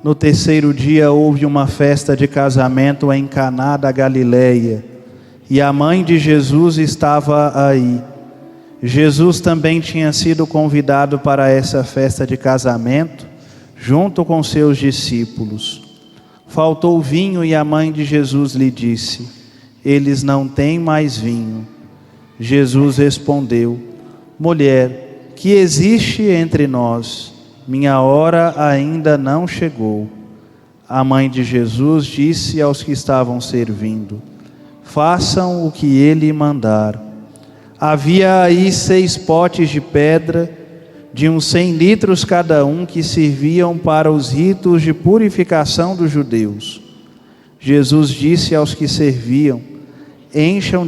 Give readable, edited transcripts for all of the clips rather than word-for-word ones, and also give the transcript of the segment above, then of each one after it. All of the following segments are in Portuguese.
No terceiro dia houve uma festa de casamento em Caná da Galileia, e a mãe de Jesus estava aí. Jesus também tinha sido convidado para essa festa de casamento, junto com seus discípulos. Faltou vinho e a mãe de Jesus lhe disse: eles não têm mais vinho. Jesus respondeu: mulher, que existe entre nós? Minha hora ainda não chegou. A mãe de Jesus disse aos que estavam servindo: façam o que ele mandar. Havia aí 6 potes de pedra, de uns 100 litros cada um, que serviam para os ritos de purificação dos judeus. Jesus disse aos que serviam: encham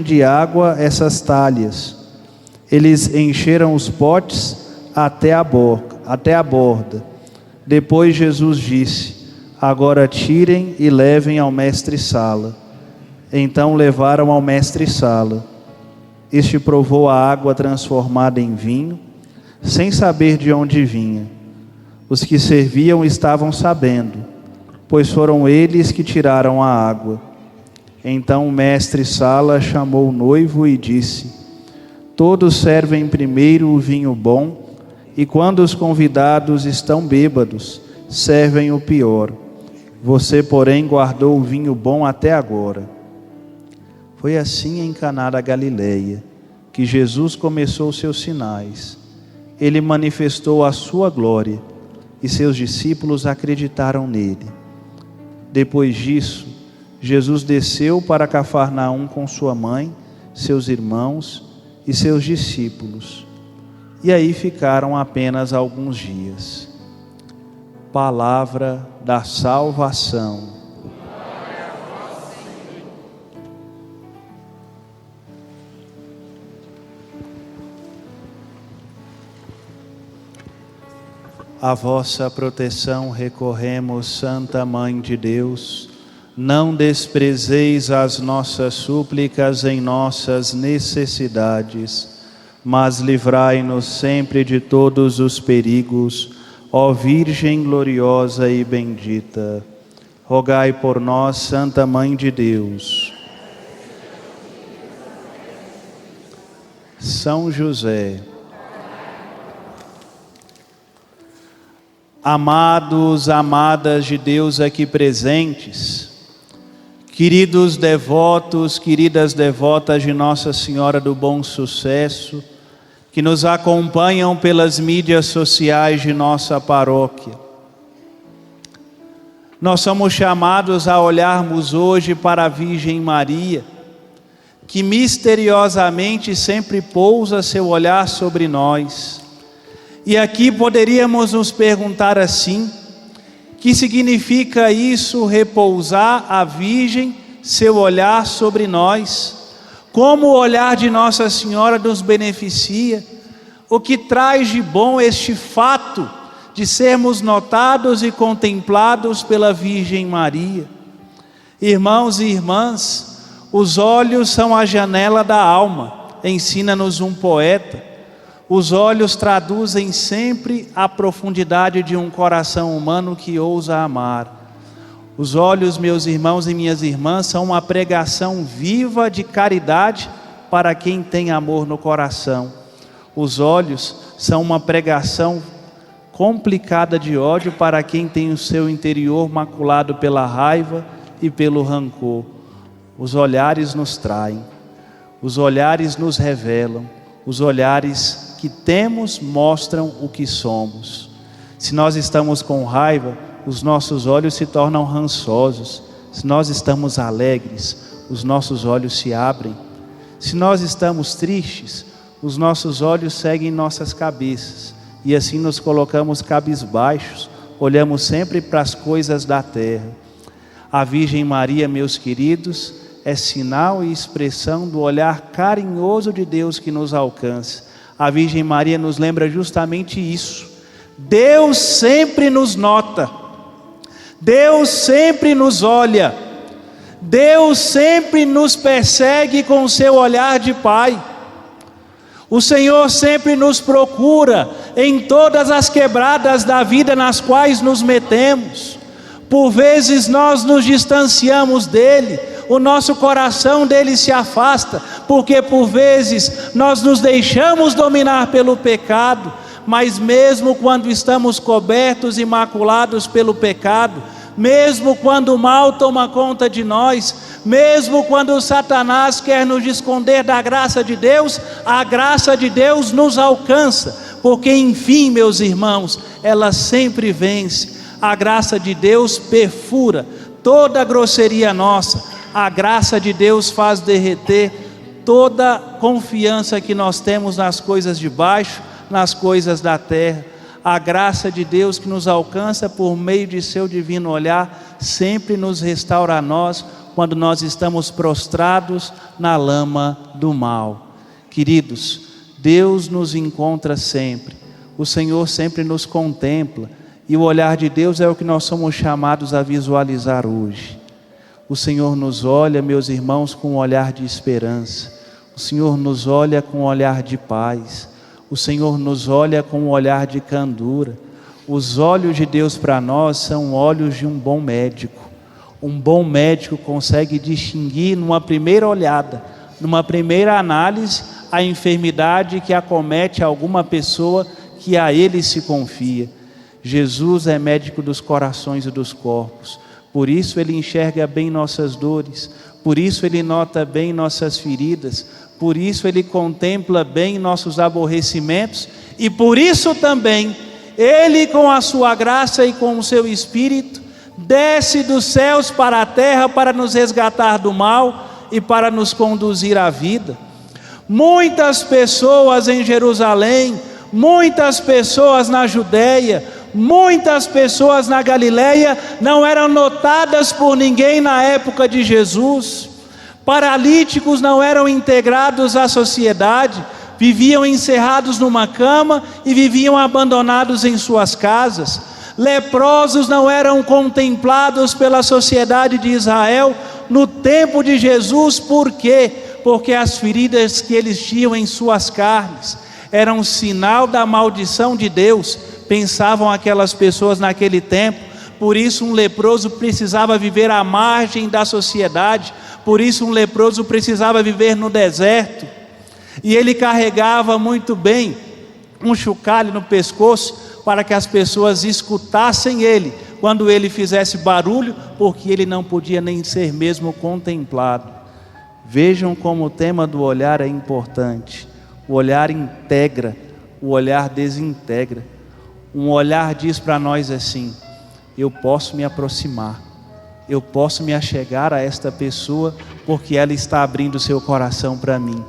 de água essas talhas. Eles encheram os potes até a borda. Depois Jesus disse: agora tirem e levem ao mestre-sala. Então levaram ao mestre-sala. Este provou a água transformada em vinho, sem saber de onde vinha. Os que serviam estavam sabendo, pois foram eles que tiraram a água. Então o mestre-sala chamou o noivo e disse: todos servem primeiro o vinho bom, e quando os convidados estão bêbados, servem o pior. Você, porém, guardou o vinho bom até agora. Foi assim em Caná da Galileia que Jesus começou seus sinais. Ele manifestou a sua glória e seus discípulos acreditaram nele. Depois disso, Jesus desceu para Cafarnaum com sua mãe, seus irmãos e seus discípulos. E aí ficaram apenas alguns dias. Palavra da salvação. A vossa proteção recorremos, Santa Mãe de Deus. Não desprezeis as nossas súplicas em nossas necessidades, mas livrai-nos sempre de todos os perigos, ó Virgem gloriosa e bendita. Rogai por nós, Santa Mãe de Deus. São José. Amados, amadas de Deus aqui presentes, queridos devotos, queridas devotas de Nossa Senhora do Bom Sucesso, que nos acompanham pelas mídias sociais de nossa paróquia. Nós somos chamados a olharmos hoje para a Virgem Maria, que misteriosamente sempre pousa seu olhar sobre nós. E aqui poderíamos nos perguntar assim: que significa isso, repousar a Virgem, seu olhar sobre nós? Como o olhar de Nossa Senhora nos beneficia? O que traz de bom este fato de sermos notados e contemplados pela Virgem Maria? Irmãos e irmãs, os olhos são a janela da alma, ensina-nos um poeta. Os olhos traduzem sempre a profundidade de um coração humano que ousa amar. Os olhos, meus irmãos e minhas irmãs, são uma pregação viva de caridade para quem tem amor no coração. Os olhos são uma pregação complicada de ódio para quem tem o seu interior maculado pela raiva e pelo rancor. Os olhares nos traem, os olhares nos revelam, os olhares que temos mostram o que somos. Se nós estamos com raiva, os nossos olhos se tornam rançosos. Se nós estamos alegres, os nossos olhos se abrem. Se nós estamos tristes, os nossos olhos seguem nossas cabeças. E assim nos colocamos cabisbaixos, olhamos sempre para as coisas da terra. A Virgem Maria, meus queridos, é sinal e expressão do olhar carinhoso de Deus que nos alcança. A Virgem Maria nos lembra justamente isso. Deus sempre nos nota, Deus sempre nos olha, Deus sempre nos persegue com o seu olhar de Pai. O Senhor sempre nos procura, em todas as quebradas da vida nas quais nos metemos. Por vezes nós nos distanciamos dele, o nosso coração dele se afasta, porque por vezes nós nos deixamos dominar pelo pecado, mas mesmo quando estamos cobertos e maculados pelo pecado, mesmo quando o mal toma conta de nós, mesmo quando Satanás quer nos esconder da graça de Deus, a graça de Deus nos alcança, porque enfim, meus irmãos, ela sempre vence. A graça de Deus perfura toda a grosseria nossa, a graça de Deus faz derreter toda confiança que nós temos nas coisas de baixo, nas coisas da terra. A graça de Deus que nos alcança por meio de seu divino olhar, sempre nos restaura a nós, quando nós estamos prostrados na lama do mal. Queridos, Deus nos encontra sempre, o Senhor sempre nos contempla, e o olhar de Deus é o que nós somos chamados a visualizar hoje. O Senhor nos olha, meus irmãos, com um olhar de esperança, o Senhor nos olha com um olhar de paz, o Senhor nos olha com um olhar de candura. Os olhos de Deus para nós são olhos de um bom médico. Um bom médico consegue distinguir numa primeira olhada, numa primeira análise, a enfermidade que acomete alguma pessoa que a ele se confia. Jesus é médico dos corações e dos corpos, por isso ele enxerga bem nossas dores, por isso ele nota bem nossas feridas, por isso ele contempla bem nossos aborrecimentos, e por isso também ele, com a sua graça e com o seu Espírito, desce dos céus para a terra para nos resgatar do mal e para nos conduzir à vida. Muitas pessoas em Jerusalém, muitas pessoas na Judéia, muitas pessoas na Galileia não eram notadas por ninguém na época de Jesus. Paralíticos não eram integrados à sociedade, viviam encerrados numa cama e viviam abandonados em suas casas. Leprosos não eram contemplados pela sociedade de Israel no tempo de Jesus. Por quê? Porque as feridas que eles tinham em suas carnes eram um sinal da maldição de Deus, pensavam aquelas pessoas naquele tempo. Por isso um leproso precisava viver à margem da sociedade, por isso um leproso precisava viver no deserto, e ele carregava muito bem um chocalho no pescoço, para que as pessoas escutassem ele, quando ele fizesse barulho, porque ele não podia nem ser mesmo contemplado. Vejam como o tema do olhar é importante. O olhar integra, o olhar desintegra. Um olhar diz para nós assim: eu posso me aproximar, eu posso me achegar a esta pessoa, porque ela está abrindo seu coração para mim.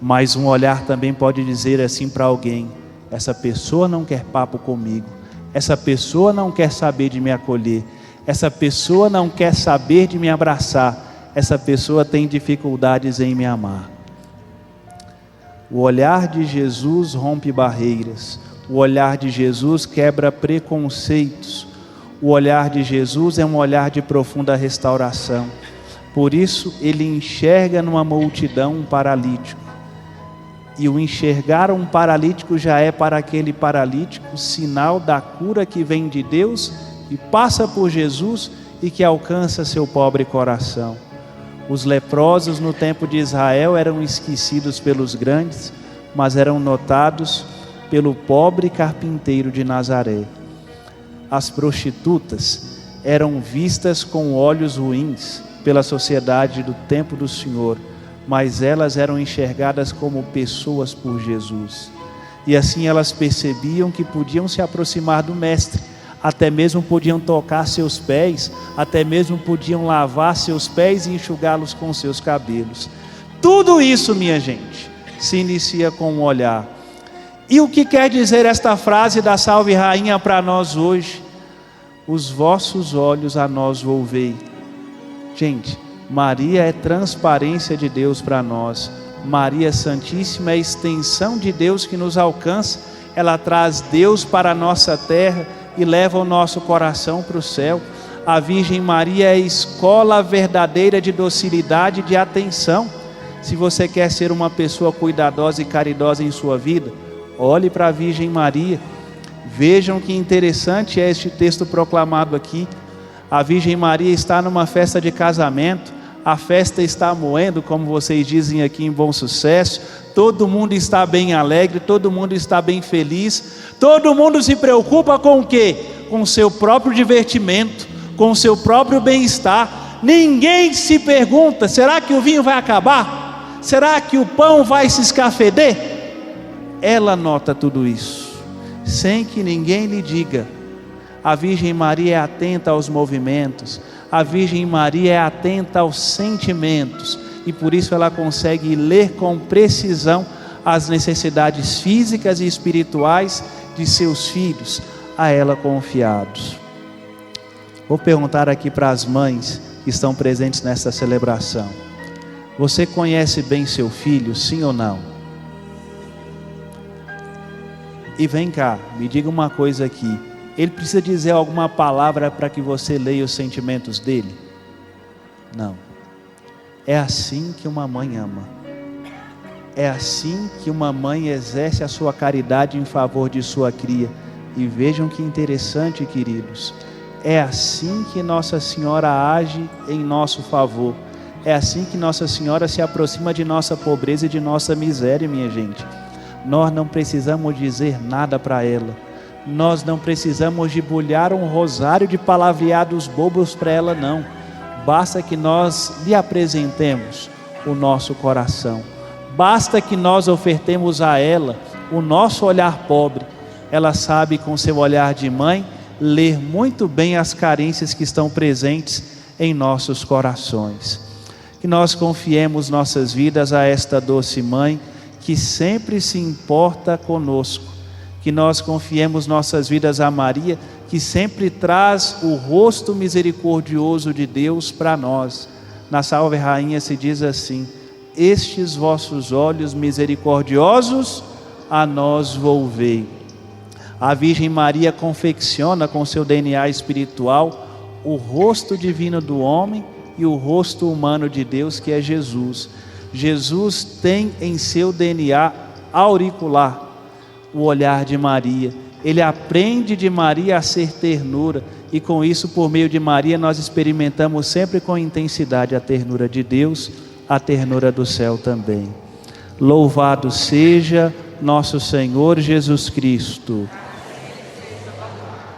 Mas um olhar também pode dizer assim para alguém: essa pessoa não quer papo comigo, essa pessoa não quer saber de me acolher, essa pessoa não quer saber de me abraçar, essa pessoa tem dificuldades em me amar. O olhar de Jesus rompe barreiras, o olhar de Jesus quebra preconceitos, o olhar de Jesus é um olhar de profunda restauração. Por isso ele enxerga numa multidão um paralítico, e o enxergar um paralítico já é para aquele paralítico sinal da cura que vem de Deus e passa por Jesus e que alcança seu pobre coração. Os leprosos no tempo de Israel eram esquecidos pelos grandes, mas eram notados pelo pobre carpinteiro de Nazaré. As prostitutas eram vistas com olhos ruins pela sociedade do tempo do Senhor, mas elas eram enxergadas como pessoas por Jesus. E assim elas percebiam que podiam se aproximar do Mestre, até mesmo podiam tocar seus pés, até mesmo podiam lavar seus pés e enxugá-los com seus cabelos. Tudo isso, minha gente, se inicia com um olhar. E o que quer dizer esta frase da Salve Rainha para nós hoje? Os vossos olhos a nós volvei. Gente, Maria é transparência de Deus para nós. Maria Santíssima é a extensão de Deus que nos alcança. Ela traz Deus para a nossa terra e leva o nosso coração para o céu. A Virgem Maria é a escola verdadeira de docilidade e de atenção. Se você quer ser uma pessoa cuidadosa e caridosa em sua vida, olhe para a Virgem Maria. Vejam que interessante é este texto proclamado aqui. A Virgem Maria está numa festa de casamento, a festa está moendo, como vocês dizem aqui em Bom Sucesso, todo mundo está bem alegre, todo mundo está bem feliz, todo mundo se preocupa com o quê? Com o seu próprio divertimento, com o seu próprio bem-estar. Ninguém se pergunta, será que o vinho vai acabar? Será que o pão vai se escafeder? Ela nota tudo isso, sem que ninguém lhe diga. A Virgem Maria é atenta aos movimentos, a Virgem Maria é atenta aos sentimentos, e por isso ela consegue ler com precisão as necessidades físicas e espirituais de seus filhos, a ela confiados. Vou perguntar aqui para as mães que estão presentes nesta celebração: você conhece bem seu filho, sim ou não? E vem cá, me diga uma coisa aqui: ele precisa dizer alguma palavra para que você leia os sentimentos dele? Não. É assim que uma mãe ama. É assim que uma mãe exerce a sua caridade em favor de sua cria. E vejam que interessante, queridos. É assim que Nossa Senhora age em nosso favor. É assim que Nossa Senhora se aproxima de nossa pobreza e de nossa miséria, minha gente. Nós não precisamos dizer nada para ela. Nós não precisamos debulhar um rosário de palavreados bobos para ela, não. Basta que nós lhe apresentemos o nosso coração. Basta que nós ofertemos a ela o nosso olhar pobre. Ela sabe, com seu olhar de mãe, ler muito bem as carências que estão presentes em nossos corações. Que nós confiemos nossas vidas a esta doce mãe, que sempre se importa conosco. Que nós confiemos nossas vidas a Maria, que sempre traz o rosto misericordioso de Deus para nós. Na Salve Rainha se diz assim: estes vossos olhos misericordiosos a nós volvei. A Virgem Maria confecciona com seu DNA espiritual o rosto divino do homem e o rosto humano de Deus, que é Jesus. Jesus tem em seu DNA auricular o olhar de Maria. Ele aprende de Maria a ser ternura, e com isso, por meio de Maria, nós experimentamos sempre com intensidade a ternura de Deus, a ternura do céu também. Louvado seja nosso Senhor Jesus Cristo.